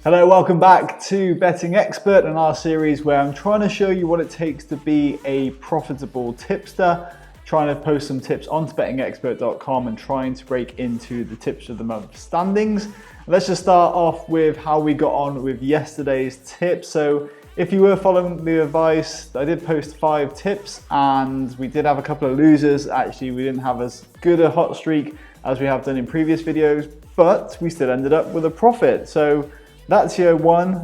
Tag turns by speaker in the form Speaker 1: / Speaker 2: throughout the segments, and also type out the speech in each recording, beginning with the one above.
Speaker 1: Hello, welcome back to Betting Expert and our series where I'm trying to show you what it takes to be a profitable tipster, trying to post some tips onto bettingexpert.com and trying to break into the tips of the month standings. Let's just start off with how we got on with yesterday's tips. So if you were following the advice, I did post 5 tips and we did have a couple of losers. Actually, we didn't have as good a hot streak as we have done in previous videos, but we still ended up with a profit. So Lazio won,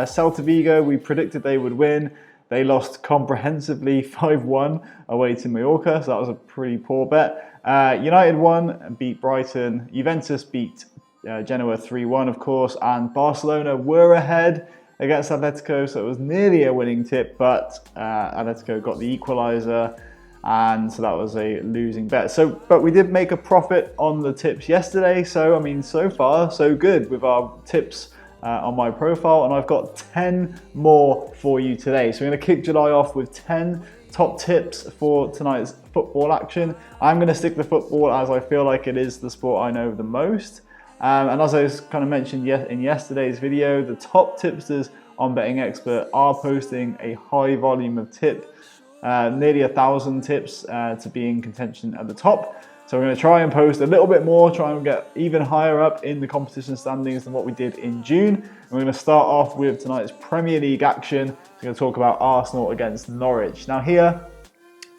Speaker 1: Celta Vigo, we predicted they would win. They lost comprehensively 5-1 away to Mallorca, so that was a pretty poor bet. United won and beat Brighton. Juventus beat Genoa 3-1, of course, and Barcelona were ahead against Atletico, so it was nearly a winning tip, but Atletico got the equaliser, and so that was a losing bet. But we did make a profit on the tips yesterday, so I mean, so far, so good with our tips on my profile, and I've got 10 more for you today. So we're going to kick July off with 10 top tips for tonight's football action. I'm going to stick to football as I feel like it is the sport I know the most. And as I was kind of mentioned in yesterday's video, the top tipsters on Betting Expert are posting a high volume of tips, nearly 1,000 tips to be in contention at the top. So we're going to try and post a little bit more, try and get even higher up in the competition standings than what we did in June. And we're going to start off with tonight's Premier League action. We're going to talk about Arsenal against Norwich. Now here,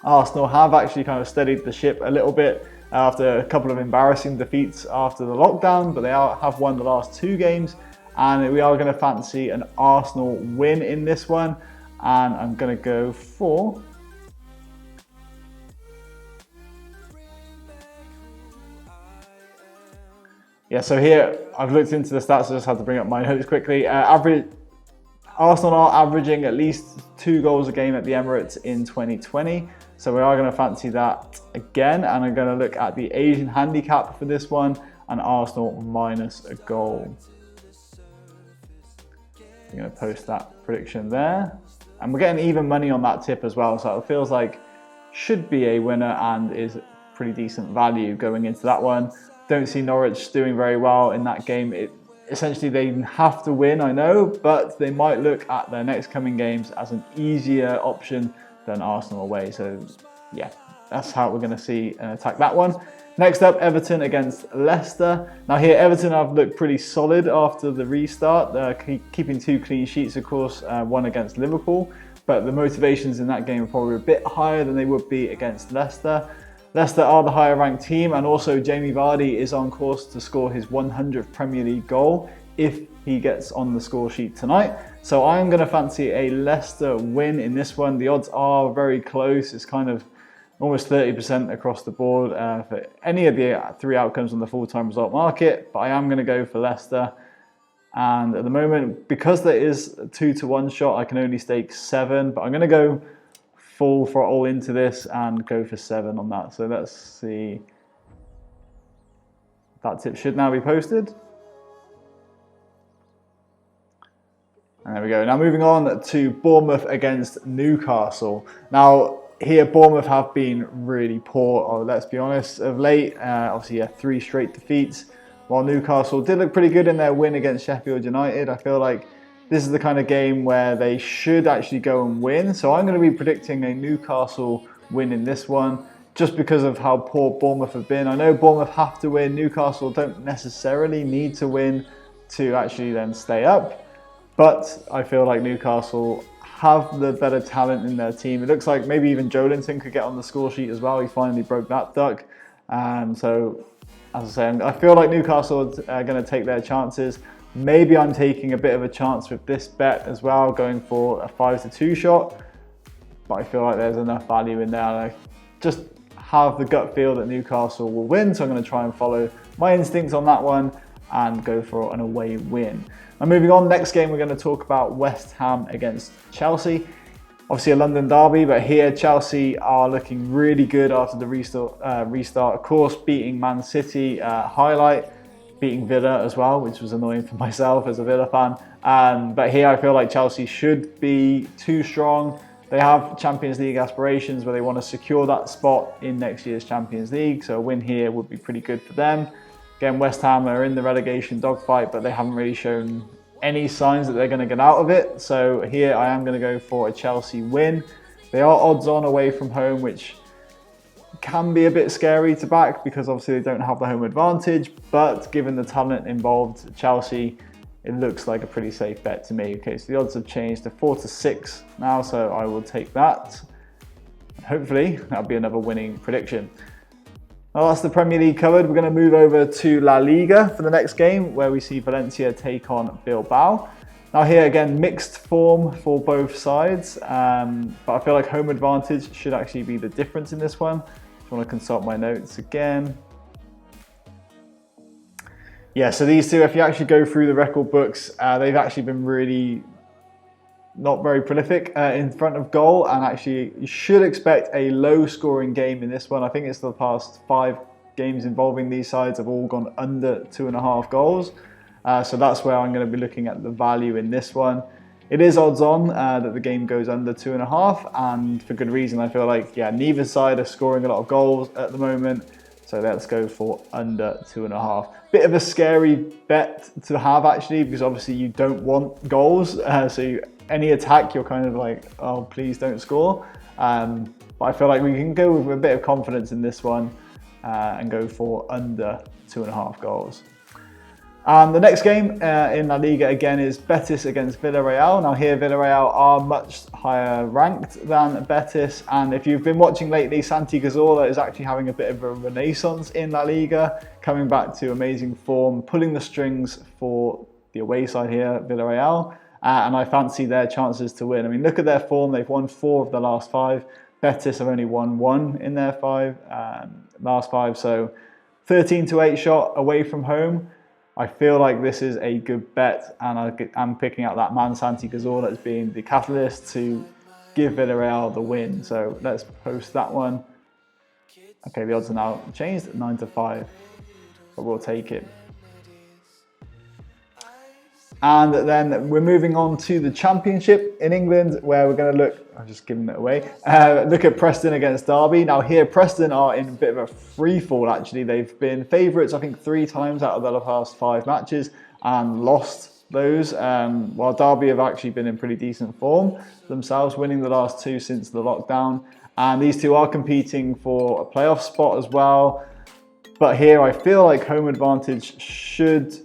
Speaker 1: Arsenal have actually kind of steadied the ship a little bit after a couple of embarrassing defeats after the lockdown, but they have won the last 2 games. And we are going to fancy an Arsenal win in this one. And I'm going to go for... Yeah, so here I've looked into the stats, I just had to bring up my notes quickly. Arsenal are averaging at least 2 goals a game at the Emirates in 2020. So we are going to fancy that again. And I'm going to look at the Asian handicap for this one and Arsenal minus a goal. I'm going to post that prediction there. And we're getting even money on that tip as well. So it feels like should be a winner and is pretty decent value going into that one. Don't see Norwich doing very well in that game. Essentially, they have to win, I know, but they might look at their next coming games as an easier option than Arsenal away. So, yeah, that's how we're going to see and attack that one. Next up, Everton against Leicester. Now here, Everton have looked pretty solid after the restart. They're keeping 2 clean sheets, of course, one against Liverpool. But the motivations in that game are probably a bit higher than they would be against Leicester. Leicester are the higher ranked team, and also Jamie Vardy is on course to score his 100th Premier League goal if he gets on the score sheet tonight. So I'm going to fancy a Leicester win in this one. The odds are very close. It's kind of almost 30% across the board for any of the 3 outcomes on the full-time result market, but I am going to go for Leicester. And at the moment, because there is a 2-to-1 shot, I can only stake 7, but I'm going to go full throttle into this and go for 7 on that. So let's see. That tip should now be posted. And there we go. Now moving on to Bournemouth against Newcastle. Now here, Bournemouth have been really poor, let's be honest, of late. Obviously, 3 straight defeats, while Newcastle did look pretty good in their win against Sheffield United. I feel like this is the kind of game where they should actually go and win. So I'm going to be predicting a Newcastle win in this one, just because of how poor Bournemouth have been. I know Bournemouth have to win. Newcastle don't necessarily need to win to actually then stay up. But I feel like Newcastle have the better talent in their team. It looks like maybe even Joelinton could get on the score sheet as well. He finally broke that duck. So, as I say, I feel like Newcastle are going to take their chances. Maybe I'm taking a bit of a chance with this bet as well, going for a 5-to-2 shot. But I feel like there's enough value in there. I just have the gut feel that Newcastle will win. So I'm going to try and follow my instincts on that one and go for an away win. Now moving on, next game we're going to talk about West Ham against Chelsea. Obviously a London derby, but here Chelsea are looking really good after the restart. Of course, beating Man City, highlight. Beating Villa as well, which was annoying for myself as a Villa fan. But here I feel like Chelsea should be too strong. They have Champions League aspirations where they want to secure that spot in next year's Champions League. So a win here would be pretty good for them. Again, West Ham are in the relegation dogfight, but they haven't really shown any signs that they're going to get out of it. So here I am going to go for a Chelsea win. They are odds on away from home, which can be a bit scary to back because obviously they don't have the home advantage, but given the talent involved, Chelsea, it looks like a pretty safe bet to me. Okay, so the odds have changed to 4-6 now, so I will take that. Hopefully that'll be another winning prediction. Well, that's the Premier League covered. We're going to move over to La Liga for the next game, where we see Valencia take on Bilbao. Now here again, mixed form for both sides, but I feel like home advantage should actually be the difference in this one. Just want to consult my notes again. Yeah, so these two, if you actually go through the record books, they've actually been really not very prolific in front of goal, and actually you should expect a low scoring game in this one. I think it's the past 5 games involving these sides have all gone under 2.5 goals. So that's where I'm going to be looking at the value in this one. It is odds on that the game goes under 2.5, and for good reason. I feel like, yeah, neither side are scoring a lot of goals at the moment. So let's go for under 2.5. Bit of a scary bet to have actually, because obviously you don't want goals. So any attack, you're kind of like, oh, please don't score. But I feel like we can go with a bit of confidence in this one and go for under 2.5 goals. And the next game in La Liga again is Betis against Villarreal. Now here Villarreal are much higher ranked than Betis, and if you've been watching lately, Santi Cazorla is actually having a bit of a renaissance in La Liga, coming back to amazing form, pulling the strings for the away side here, Villarreal, and I fancy their chances to win. I mean, look at their form. They've won 4 of the last 5. Betis have only won 1 in their last 5, so 13-8 shot away from home. I feel like this is a good bet, and I'm picking out that man Santi Cazorla as being the catalyst to give Villarreal the win. So let's post that one. Okay, the odds are now changed at 9-5, but we'll take it. And then we're moving on to the Championship in England, where we're going to look, I'm just giving it away, look at Preston against Derby. Now here, Preston are in a bit of a free fall actually. They've been favourites, I think, 3 times out of the past 5 matches and lost those, while Derby have actually been in pretty decent form themselves, winning the last 2 since the lockdown. And these two are competing for a playoff spot as well. But here I feel like home advantage should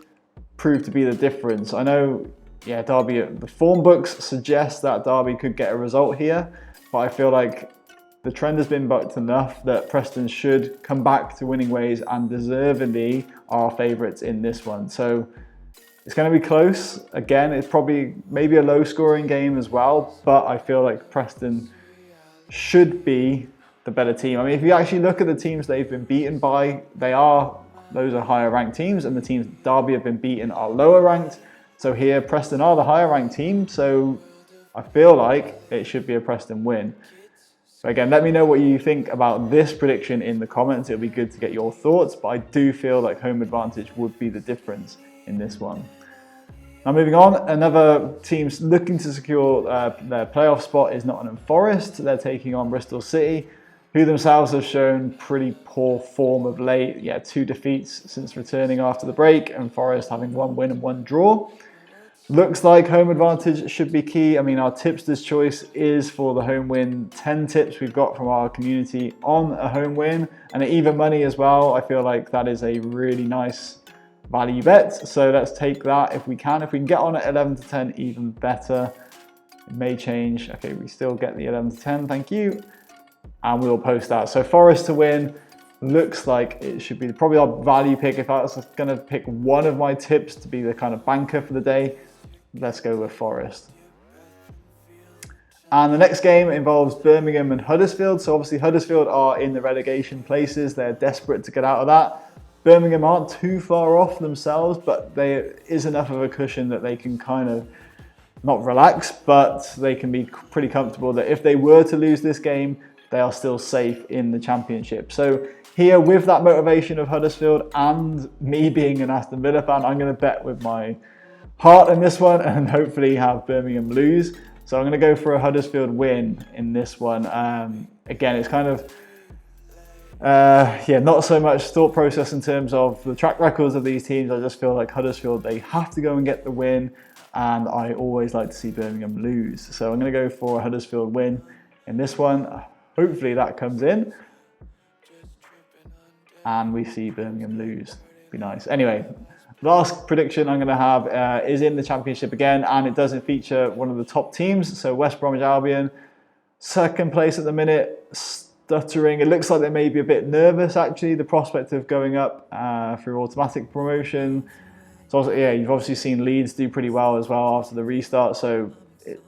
Speaker 1: prove to be the difference. I know, yeah, Derby, the form books suggest that Derby could get a result here, but I feel like the trend has been bucked enough that Preston should come back to winning ways and deservedly are favourites in this one. So it's going to be close. Again, it's probably maybe a low scoring game as well, but I feel like Preston should be the better team. I mean, if you actually look at the teams they've been beaten by, those are higher ranked teams, and the teams Derby have been beaten are lower ranked. So here, Preston are the higher ranked team, so I feel like it should be a Preston win. So again, let me know what you think about this prediction in the comments. It'll be good to get your thoughts, but I do feel like home advantage would be the difference in this one. Now moving on, another team looking to secure their playoff spot is Nottingham Forest. They're taking on Bristol City, who themselves have shown pretty poor form of late. Yeah, 2 defeats since returning after the break, and Forest having 1 win and 1 draw. Looks like home advantage should be key. I mean, our tipster's choice is for the home win. 10 tips we've got from our community on a home win, and even money as well. I feel like that is a really nice value bet. So let's take that if we can. If we can get on at 11-10, even better. It may change. Okay, we still get the 11-10, thank you. And we'll post that. So Forest to win looks like it should be probably our value pick. If I was going to pick one of my tips to be the kind of banker for the day, let's go with Forest. And the next game involves Birmingham and Huddersfield. So obviously Huddersfield are in the relegation places. They're desperate to get out of that. Birmingham aren't too far off themselves, but there is enough of a cushion that they can kind of not relax, but they can be pretty comfortable that if they were to lose this game, they are still safe in the Championship. So here, with that motivation of Huddersfield and me being an Aston Villa fan, I'm going to bet with my heart in this one and hopefully have Birmingham lose. So I'm going to go for a Huddersfield win in this one. Again, it's kind of Yeah, not so much thought process in terms of the track records of these teams. I just feel like Huddersfield, they have to go and get the win, and I always like to see Birmingham lose. So I'm going to go for a Huddersfield win in this one. Hopefully that comes in, and we see Birmingham lose. Be nice. Anyway, last prediction I'm going to have is in the Championship again, and it doesn't feature one of the top teams. So West Bromwich Albion, second place at the minute, stuttering. It looks like they may be a bit nervous, actually, the prospect of going up through automatic promotion. So also, yeah, you've obviously seen Leeds do pretty well as well after the restart. So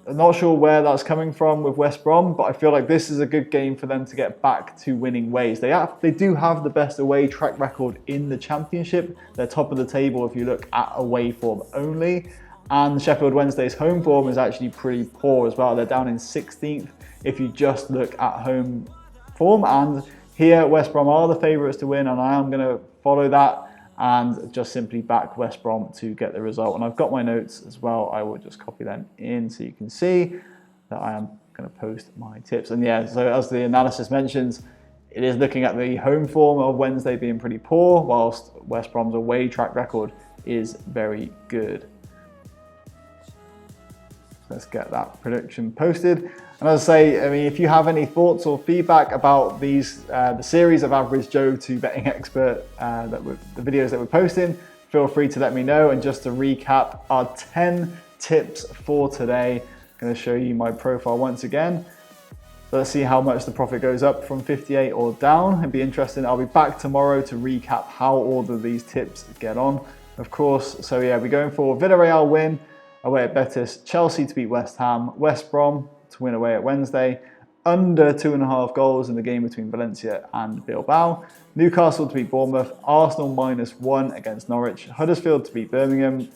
Speaker 1: I'm not sure where that's coming from with West Brom, but I feel like this is a good game for them to get back to winning ways. They do have the best away track record in the Championship. They're top of the table if you look at away form only. And Sheffield Wednesday's home form is actually pretty poor as well. They're down in 16th if you just look at home form. And here West Brom are the favourites to win, and I am going to follow that and just simply back West Brom to get the result. And I've got my notes as well. I will just copy them in so you can see that I am going to post my tips. And yeah, so as the analysis mentions, it is looking at the home form of Wednesday being pretty poor, whilst West Brom's away track record is very good. Let's get that prediction posted. And as I say, I mean, if you have any thoughts or feedback about these, the series of Average Joe to Betting Expert, the videos that we're posting, feel free to let me know. And just to recap, our 10 tips for today. I'm going to show you my profile once again. So let's see how much the profit goes up from 58 or down. It'd be interesting. I'll be back tomorrow to recap how all of these tips get on, of course. So yeah, we're going for Villarreal win away at Betis, Chelsea to beat West Ham, West Brom to win away at Wednesday, under 2.5 goals in the game between Valencia and Bilbao, Newcastle to beat Bournemouth, Arsenal -1 against Norwich, Huddersfield to beat Birmingham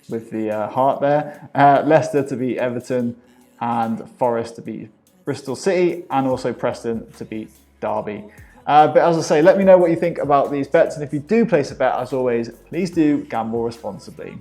Speaker 1: with the heart there, Leicester to beat Everton, and Forest to beat Bristol City, and also Preston to beat Derby. But as I say, let me know what you think about these bets, and if you do place a bet, as always, please do gamble responsibly.